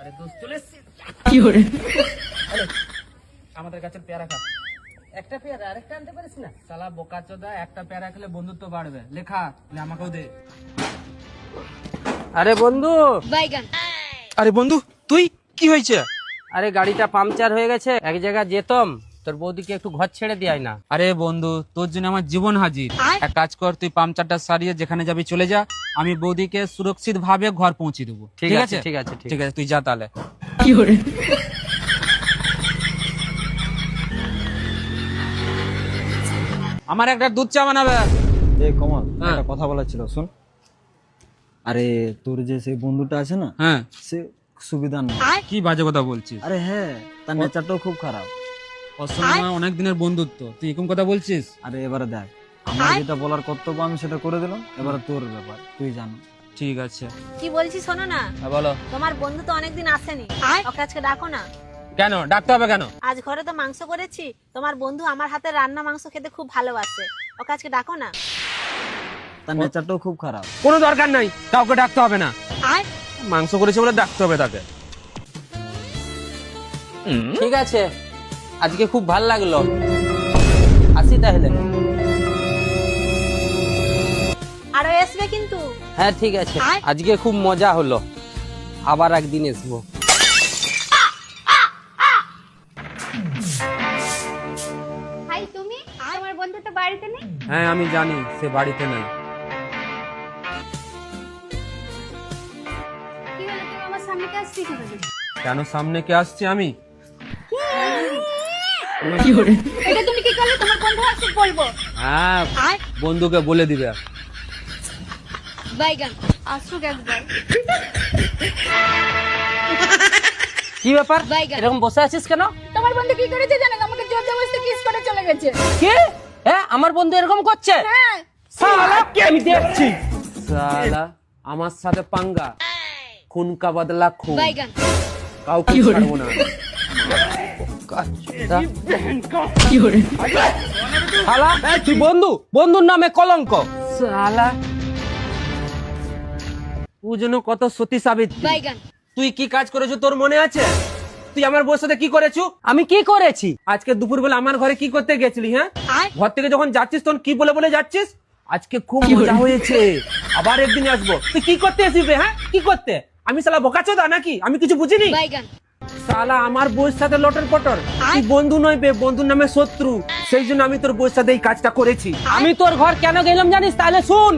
আরে দোস্ত চলে এসেছি। কি করে? আরে আমাদের কাছে পেয়ারা খা। একটা পেয়ারা আরেকটা আনতে পারিস না? শালা বোকাচোদা, একটা পেয়ারা খেলে বন্ধুত্ব বাড়বে। লেখা লে, আমাকেও দে। আরে বন্ধু, আরে বন্ধু তুই কি হয়েছে? আরে গাড়িটা পাংচার হয়ে গেছে, এক জায়গায় যেতাম, তোর বৌদিকে একটু ঘর ছেড়ে দিয়াই না। আরে বন্ধু, তোর জন্য আমার জীবন হাজির। এক কাজ কর, তুই পাংচারটা সারিয়ে যেখানে যাবি চলে যা, আমি বৌদিকে সুরক্ষিত ভাবে ঘর পৌঁছে দেবো। ঠিক আছে, ঠিক আছে, ঠিক আছে, তুই যা তাহলে। কি করে? আমার একটা দুধ চা বানাবে। এই কমল, হ্যাঁ। একটা কথা বলার ছিল, শোন। আরে তোর যে সেই বন্ধুটা আছে না, হ্যাঁ, সে সুবিধা না। কি বাজে কথা বলছিস? আরে হ্যাঁ, তার নেচারটাও খুব খারাপ। ওর সঙ্গে আমার অনেক দিনের বন্ধুত্ব, তুই এরকম কথা বলছিস? আরে এবারে দেখ, আমার যেটা বলার কর্তব্য আমি সেটা করে দিলাম, এবারে তোর ব্যাপার, তুই জানো। ঠিক আছে, কি বলছি শোনো না, হ্যাঁ বলো। তোমার বন্ধু তো অনেকদিন আসেনি, ওকে আজকে ডাকো না। কেন ডাকতে হবে কেন? আজ ঘরে তো মাংস করেছি, তোমার বন্ধু আমার হাতে রান্না মাংস খেতে খুব ভালোবাসে, ওকে আজকে ডাকো না। তার নেচারটাও খুব খারাপ। কোনো দরকার নাই, কাউকে ডাকতে হবে না। মাংস করেছে বলে ডাকতে হবে তাকে? ঠিক আছে, আজকে খুব ভাল লাগলো, আসি তাহলে। আরো আসবে কিন্তু। হ্যাঁ ঠিক আছে, আজকে খুব মজা হলো, আবার একদিন আসবো। ভাই তুমি তোমার বন্ধু তো বাড়িতে নেই। হ্যাঁ আমি জানি সে বাড়িতে নেই। কি হলো তুমি আমার সামনে কে আসছিস কিভাবে? কেন সামনে কে আসছি আমি? কি করে? এটা তুমি কি করলে? তোমার বন্ধু আসছে বলবো। হ্যাঁ, বন্ধুকে বলে দিবে। বাইগান আসুক একবার। কি ব্যাপার, এরকম বসে আছিস কেন? তোমার বন্ধু কি করেছে জানো? আমাকে জোর জবরদস্তি কিস করে চলে গেছে। কে? হ্যাঁ, আমার বন্ধু এরকম করছে? হ্যাঁ শালা, আমি দেখছি। শালা আমার সাথে পাঙ্গা, খুন কা বদলা খুন, বাইগান কাউকে ছাড়বো না। কি করে? শালা, এই তুই বন্ধু, বন্ধুর নামে কলঙ্ক। শালা, ও যেন কত সতী সাবিত্রী। বাইগান তুই কি কাজ করেছো তোর মনে আছে? তুই আমার বউর সাথে কি করেছো? আমি কি করেছি? আজকে দুপুরবেলা আমার ঘরে কি করতে গেছিলি? হ্যাঁ, ঘর থেকে যখন যাচ্ছিস তখন কি বলে বলে যাচ্ছিস? আজকে খুব মজা হয়েছে, আবার একদিন আসবো। তুই কি করতে আসবি? হ্যাঁ, কি করতে? আমি শালা বোকাচোদা নাকি? আমি কিছু বুঝিনি? বাইগান শালা আমার বউয়ের সাথে লটর পটর। তুই বন্ধু নয় বে, বন্ধুর নামে শত্রু। সেই জন্য আমি তোর বউয়ের সাথে এই কাজটা করেছি। আমি তোর ঘর কেন গেলাম জানিস? তাহলে শুন।